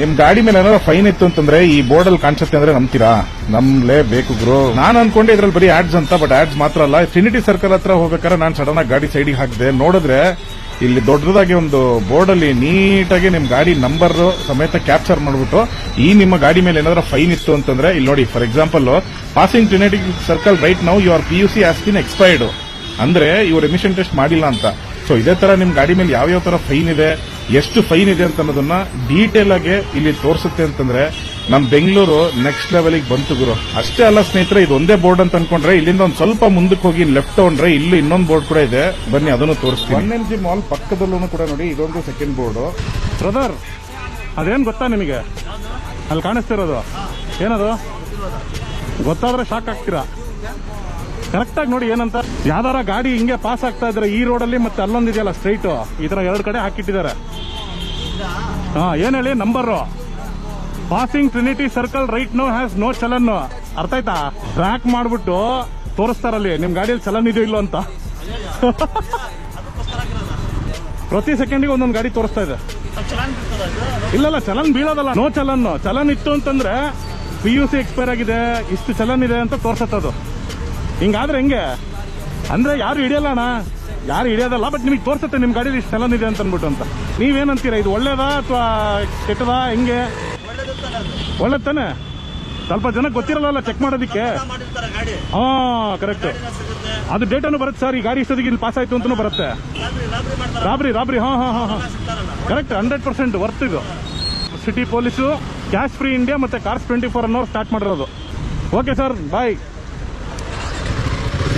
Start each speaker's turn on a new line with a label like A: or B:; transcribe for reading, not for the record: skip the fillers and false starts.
A: ನಿಮ್ ಗಾಡಿ ಮೇಲೆ ಏನಾದ್ರು ಫೈನ್ ಇತ್ತು ಅಂತಂದ್ರೆ ಈ ಬೋರ್ಡ್ ಅಲ್ಲಿ ಕಾಣಿಸುತ್ತೆ ಅಂದ್ರೆ ನಂಬ್ತೀರಾ? ನಂಬಲೇಬೇಕು ಗುರು. ನಾನು ಅನ್ಕೊಂಡೆ ಇದ್ರಲ್ಲಿ ಬರೀ ಆಡ್ಸ್ ಅಂತ, ಬಟ್ ಆಡ್ಸ್ ಮಾತ್ರ ಅಲ್ಲ. ಟ್ರಿನಿಟಿ ಸರ್ಕಲ್ ಹತ್ರ ಹೋಗ್ಬೇಕಾದ್ರೆ ನಾನು ಸಡನ್ ಆಗಿ ಗಾಡಿ ಸೈಡಿಗೆ ಹಾಕಿದೆ, ನೋಡಿದ್ರೆ ಇಲ್ಲಿ ದೊಡ್ಡದಾಗಿ ಒಂದು ಬೋರ್ಡ್ ಅಲ್ಲಿ ನೀಟಾಗಿ ನಿಮ್ ಗಾಡಿ ನಂಬರ್ ಸಮೇತ ಕ್ಯಾಪ್ಚರ್ ಮಾಡ್ಬಿಟ್ಟು ನಿಮ್ಮ ಗಾಡಿ ಮೇಲೆ ಏನಾದ್ರು ಫೈನ್ ಇತ್ತು ಅಂತಂದ್ರೆ ಇಲ್ಲಿ ನೋಡಿ, for example passing Trinity circle right now your PUC has been expired ಅಂದ್ರೆ ಇವ್ರು ಎಮಿಷನ್ ಟೆಸ್ಟ್ ಮಾಡಿಲ್ಲ ಅಂತ. ಸೊ ಇದೇ ತರ ನಿಮ್ ಗಾಡಿ ಮೇಲೆ ಯಾವ ತರ ಫೈನ್ ಇದೆ, ಎಷ್ಟು ಫೈನ್ ಇದೆ ಅಂತ ಅನ್ನೋದನ್ನ ಡೀಟೇಲ್ ಆಗಿ ಇಲ್ಲಿ ತೋರಿಸುತ್ತೆ ಅಂತಂದ್ರೆ ನಮ್ ಬೆಂಗಳೂರು ನೆಕ್ಸ್ಟ್ ಲೆವೆಲ್ಗೆ ಬಂತು ಗುರು. ಅಷ್ಟೇ ಅಲ್ಲ ಸ್ನೇಹಿತರೆ, ಇದು ಒಂದೇ ಬೋರ್ಡ್ ಅಂತ ಅನ್ಕೊಂಡ್ರೆ ಇಲ್ಲಿಂದ ಒಂದ್ ಸ್ವಲ್ಪ ಮುಂದಕ್ಕೆ ಹೋಗಿ ಲೆಫ್ಟ್ ತಗೊಂಡ್ರೆ ಇಲ್ಲಿ ಇನ್ನೊಂದು ಬೋರ್ಡ್ ಕೂಡ ಇದೆ, ಬನ್ನಿ ಅದನ್ನು ತೋರಿಸ್ತೀನಿ. 1MG ಮಾಲ್ ಪಕ್ಕದಲ್ಲೂ ಕೂಡ ನೋಡಿ ಇದೊಂದು ಸೆಕೆಂಡ್ ಬೋರ್ಡ್. ಬ್ರದರ್, ಅದೇನ್ ಗೊತ್ತಾ ನಿಮಗೆ? ಅಲ್ಲಿ ಕಾಣಿಸ್ತಿರೋದು ಏನದು ಗೊತ್ತಾದ್ರೆ ಶಾಕ್ ಆಗ್ತೀರಾ. ಕರೆಕ್ಟ್ ಆಗಿ ನೋಡಿ ಏನಂತ. ಯಾವ್ದಾರ ಗಾಡಿ ಹಿಂಗೆ ಪಾಸ್ ಆಗ್ತಾ ಇದ್ರೆ ಈ ರೋಡಲ್ಲಿ ಮತ್ತೆ ಅಲ್ಲೊಂದಿದೆಯಲ್ಲ ಸ್ಟ್ರೈಟ್, ಈ ತರ ಎರಡು ಕಡೆ ಹಾಕಿಟ್ಟಿದ್ದಾರೆ. ಏನ್ ಹೇಳಿ number, passing Trinity circle right no has no challan. ಅರ್ಥ ಆಯ್ತಾ? ಟ್ರ್ಯಾಕ್ ಮಾಡ್ಬಿಟ್ಟು ತೋರಿಸ್ತಾರಲ್ಲಿ ನಿಮ್ ಗಾಡಿಯಲ್ಲಿ ಚಲನ್ ಇದೆಯೋ ಇಲ್ಲೋ ಅಂತ. ಪ್ರತಿ ಸೆಕೆಂಡಿಗೆ ಒಂದೊಂದು ಗಾಡಿ ತೋರಿಸ್ತಾ ಇದೆ. ಇಲ್ಲ ಚಲನ್ ಬೀಳೋದಲ್ಲ, ನೋ ಚಲನ್. ಚಲನ್ ಇತ್ತು ಅಂತಂದ್ರೆ PUC ಎಕ್ಸ್ಪೈರ್ ಆಗಿದೆ, ಇಷ್ಟು ಚಲನ್ ಇದೆ ಅಂತ ತೋರ್ಸತ್ತದು. ಹಿಂಗಾದ್ರೆ ಹೆಂಗೆ ಅಂದ್ರೆ ಯಾರು ಹಿಡಿಯಲ್ಲ ಅಣ್ಣ, ಯಾರು ಹಿಡಿಯೋದಲ್ಲ, ಬಟ್ ನಿಮಗೆ ತೋರ್ಸುತ್ತೆ ನಿಮ್ ಗಾಡಿಲಿ ಇಷ್ಟು ಚಲನ್ ಇದೆ ಅಂತ ಅನ್ಬಿಟ್ಟು ಅಂತ. ನೀವೇನಂತೀರಾ, ಇದು ಒಳ್ಳೇದಾ ಅಥವಾ ಕೆಟ್ಟದಾ? ಹೆಂಗೆ? ಒಳ್ಳೇದ್ ತಾನೆ. ಸ್ವಲ್ಪ ಜನ ಗೊತ್ತಿರಲ್ಲ ಚೆಕ್ ಮಾಡೋದಿಕ್ಕೆ. ಕರೆಕ್ಟ್. ಅದು ಡೇಟನ್ನು ಬರುತ್ತೆ ಸರ್, ಈ ಗಾಡಿ ಇಷ್ಟೊತ್ತಿಗೆ ಇಲ್ಲಿ ಪಾಸ್ ಆಯ್ತು ಅಂತಾನು ಬರುತ್ತೆ. ರಾಬ್ರಿ ಕರೆಕ್ಟ್, 100% ವರ್ತ್ ಇದು. City police cash free India ಮತ್ತೆ ಕಾರ್ಸ್ 24 ಅನ್ನೋರು ಸ್ಟಾರ್ಟ್ ಮಾಡಿರೋದು. ಓಕೆ ಸರ್, ಬಾಯ್.